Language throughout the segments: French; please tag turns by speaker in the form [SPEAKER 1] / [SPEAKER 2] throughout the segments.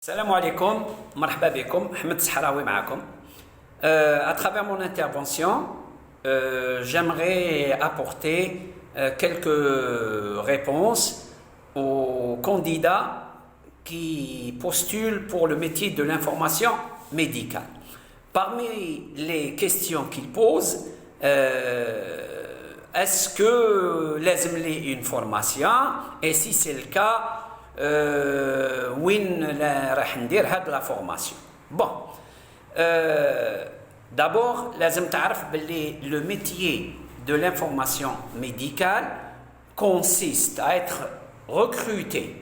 [SPEAKER 1] Salam alaikum, marhaba bikum, Ahmed Sahraoui ma'akum. À travers mon intervention, j'aimerais apporter quelques réponses aux candidats qui postulent pour le métier de l'information médicale. Parmi les questions qu'ils posent, est-ce que لازم لي une formation et si c'est le cas وين راح ندير هاد لا فورماسيون بون d'abord لازم تعرف باللي le métier de l'information médicale consiste à être recruté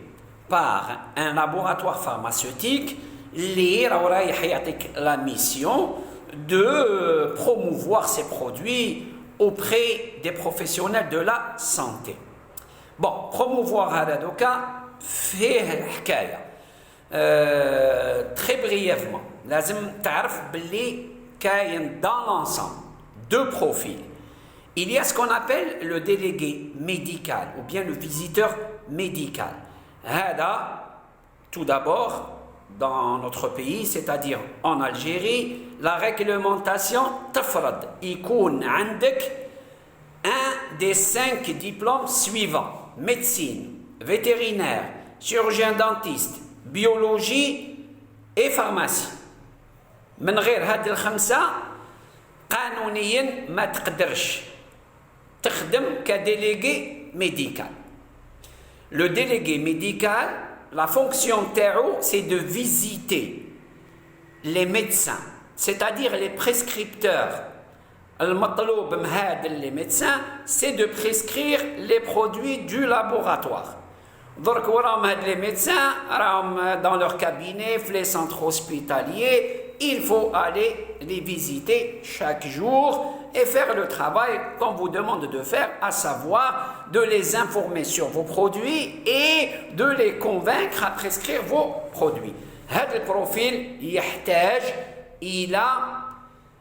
[SPEAKER 1] par un laboratoire pharmaceutique اللي رايح يعطيك la mission de promouvoir ses produits auprès des professionnels de la santé. Bon, promouvoir هذا دوكا فيه حكايه très brièvement لازم تعرف باللي كاين dans l'ensemble deux profils. Il y a ce qu'on appelle le délégué médical ou bien le visiteur médical. هذا tout d'abord dans notre pays, c'est-à-dire en Algérie, la réglementation تفرض يكون عندك un des 5 diplômes suivants: médecine, vétérinaire, chirurgien dentiste, biologie et pharmacie. من غير هذه الخمسة قانونيا ما تقدرش تخدم كديليغي médical. Le délégué médical, la fonction تاعو c'est de visiter les médecins, c'est-à-dire les prescripteurs. المطلوب من هاد les médecins c'est de prescrire les produits du laboratoire. Donc وراهم هاد les médecins راهم dans leur cabinet, les centres hospitaliers, il faut aller les visiter chaque jour et faire le travail qu'on vous demande de faire, à savoir de les informer sur vos produits et de les convaincre à prescrire vos produits. هذا البروفيل يحتاج إلى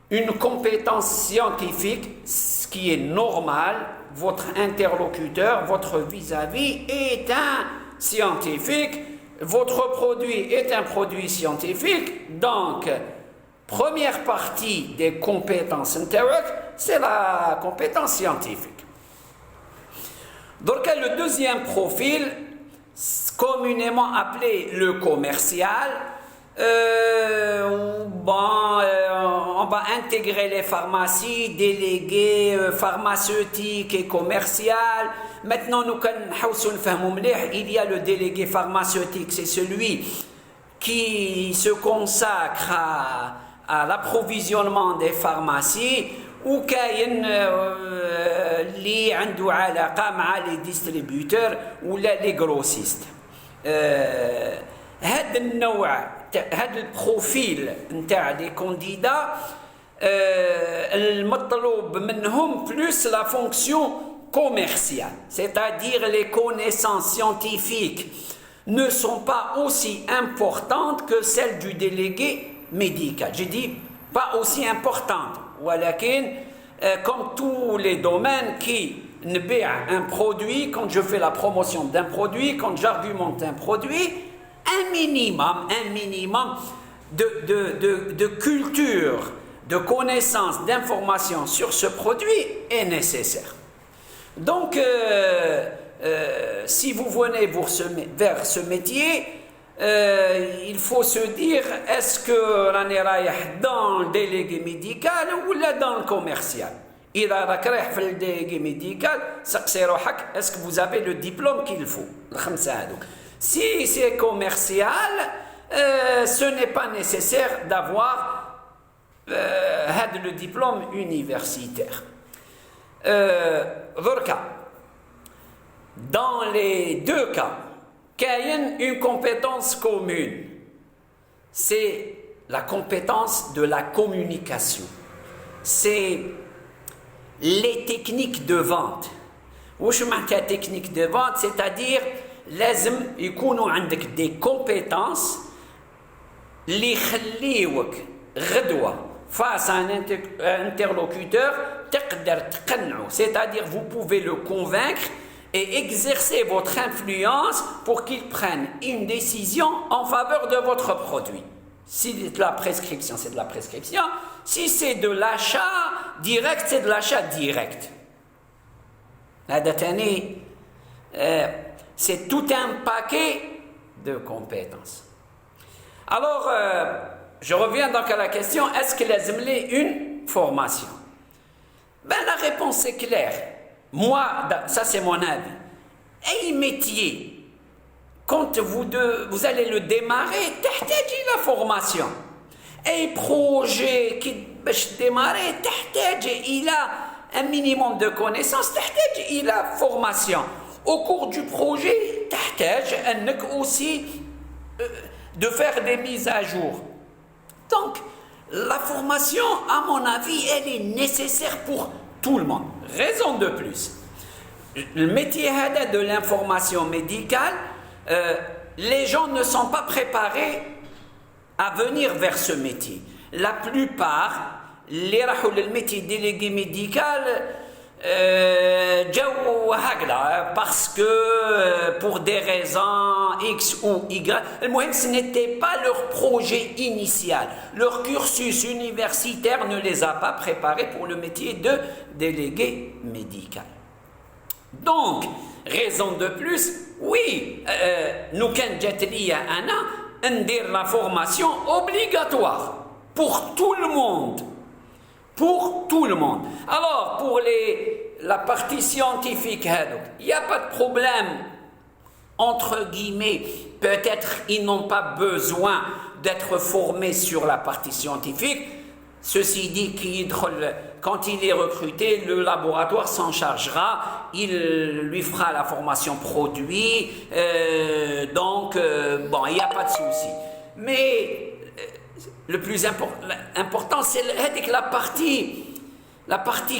[SPEAKER 1] une compétence scientifique, ce qui est normal. Votre interlocuteur, votre vis-à-vis est un scientifique, votre produit est un produit scientifique. Donc, première partie des compétences intellectuelles, c'est la compétence scientifique. Donc, le deuxième profil, communément appelé le commercial, on va intégrer les pharmacies, délégués pharmaceutiques et commerciales. Maintenant, il y a le délégué pharmaceutique, c'est celui qui se consacre à l'approvisionnement des pharmacies ou اللي عنده علاقة مع les distributeurs ou les grossistes. هذا النوع هذا البروفيل نتاع لي كانديدا المطلوب منهم plus la fonction commerciale, c'est-à-dire les connaissances scientifiques ne sont pas aussi importantes que celles du délégué médical. J'ai dit pas aussi importantes, ولكن comme tous les domaines qui نبيع un produit, quand je fais la promotion d'un produit, quand j'argumente un produit, un minimum de culture, de connaissance, d'information sur ce produit est nécessaire. Donc, si vous venez vers ce métier, il faut se dire, est-ce que راني رايح dans le délégué médical ou là dans le commercial? إذا راك رايح في le délégué médical, سقسي روحك, est-ce que vous avez le diplôme qu'il faut? الخمسة هذوك. Si c'est commercial, ce n'est pas nécessaire d'avoir le diplôme universitaire. Dans les deux cas, il y a une compétence commune. C'est la compétence de la communication. C'est les techniques de vente. واش معناتها technique de vente? C'est-à-dire لازم يكونوا عندك des compétences اللي يخليوك غدوة face à un interlocuteur تقدر تقنعه, c'est-à-dire vous pouvez le convaincre et exercez votre influence pour qu'ils prennent une décision en faveur de votre produit. Si c'est de la prescription, c'est de la prescription. Si c'est de l'achat direct, c'est de l'achat direct. C'est tout un paquet de compétences. Alors, je reviens donc à la question, est-ce qu'il y a une formation? Ben, la réponse est claire. Moi, ça c'est mon avis. Et métier, quand vous allez le démarrer, تحتاجي la formation. Et projet qui démarrer, il a un minimum de connaissances, il a formation. Au cours du projet, aussi de faire des mises à jour. Donc, la formation, à mon avis, elle est nécessaire pour tout le monde. Raison de plus. Le métier de l'information médicale, les gens ne sont pas préparés à venir vers ce métier. La plupart, les métiers délégué médical, parce que pour des raisons X ou Y, ce n'était pas leur projet initial. Leur cursus universitaire ne les a pas préparés pour le métier de délégué médical. Donc, raison de plus, oui, nous la formation obligatoire pour tout le monde. Pour tout le monde. Alors, pour la partie scientifique, il n'y a pas de problème, entre guillemets, peut-être ils n'ont pas besoin d'être formés sur la partie scientifique. Ceci dit, quand il est recruté, le laboratoire s'en chargera, il lui fera la formation produit, donc, il n'y a pas de souci. Mais le plus important, c'est la partie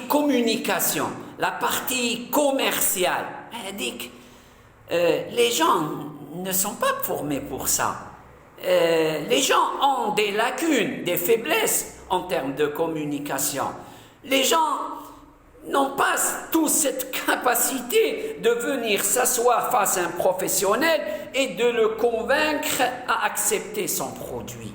[SPEAKER 1] communication, la partie commerciale. Les gens ne sont pas formés pour ça. Les gens ont des lacunes, des faiblesses en termes de communication. Les gens n'ont pas tous cette capacité de venir s'asseoir face à un professionnel et de le convaincre à accepter son produit.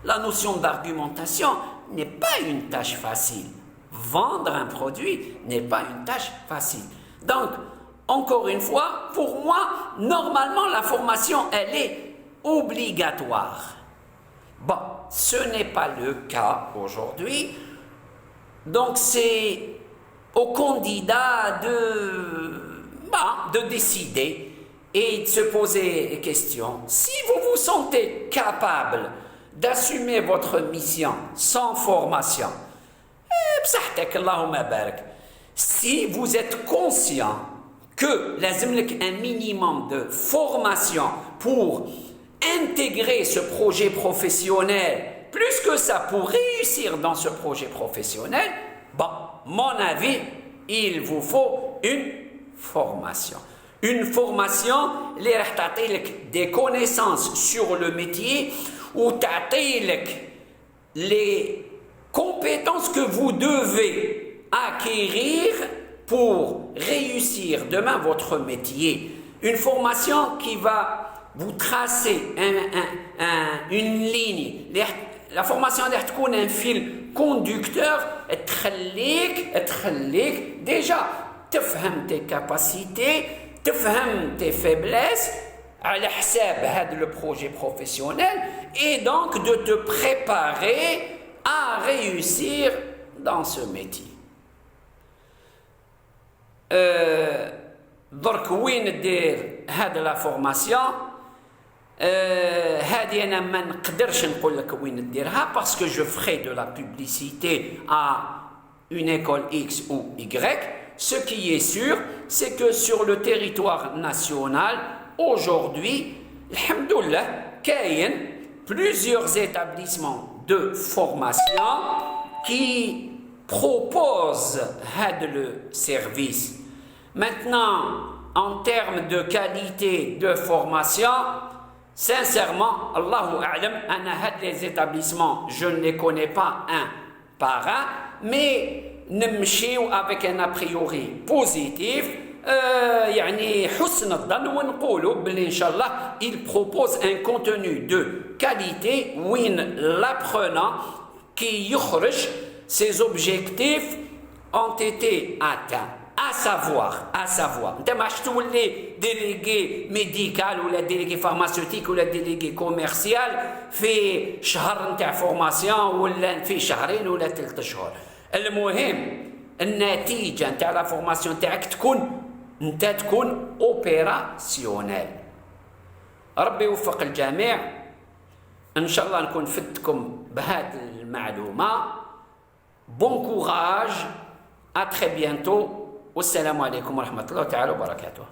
[SPEAKER 1] La notion d'argumentation n'est pas une tâche facile. Vendre un produit n'est pas une tâche facile. Donc, encore une fois, pour moi, normalement, la formation, elle est obligatoire. Bon, ce n'est pas le cas aujourd'hui. Donc, c'est au candidat de décider et de se poser des questions. Si vous vous sentez capable d'assumer votre mission sans formation, si vous êtes conscient que y a un minimum de formation pour intégrer ce projet professionnel, plus que ça, pour réussir dans ce projet professionnel, mon avis, il vous faut une formation. Une formation, des connaissances sur le métier, ou les compétences que vous devez acquérir pour réussir demain votre métier. Une formation qui va vous tracer une ligne. La formation doit être un fil conducteur, déjà, تفهم tes capacités, تفهم tes faiblesses, على حساب le projet professionnel, et donc de te préparer à réussir dans ce métier. درك وين دير هذه لا فورماسيون هذه انا ما نقدرش نقول لك وين ديرها parce que je ferai de la publicité à une école X ou Y. Ce qui est sûr, c'est que sur le territoire national aujourd'hui, alhamdoulilah, كاين plusieurs établissements de formation qui proposent le service. Maintenant, en termes de qualité de formation, sincèrement, Allahu A'lam, les établissements, je ne les connais pas un par un, mais nous marchons avec un a priori positif يعني حسن الظن ونقولوا باللي ان شاء الله il propose un contenu de qualité وين l'apprenant qui يخرج ses objectifs ont été atteints. À savoir. انت ما عادش تولي ديليغي ميديكال ولا ديليغي فارماسيوتيك ولا ديليغي كوميرسيال في شهر نتاع فورماسيون ولا في شهرين ولا 3 شهور. المهم النتيجه نتاع لا فورماسيون تاعك تكون اوبيراسيونيل. ربي يوفق الجميع. ان شاء الله نكون فدتكم بهذه المعلومه. بون كوراج. À très bientôt. والسلام عليكم ورحمة الله تعالى وبركاته.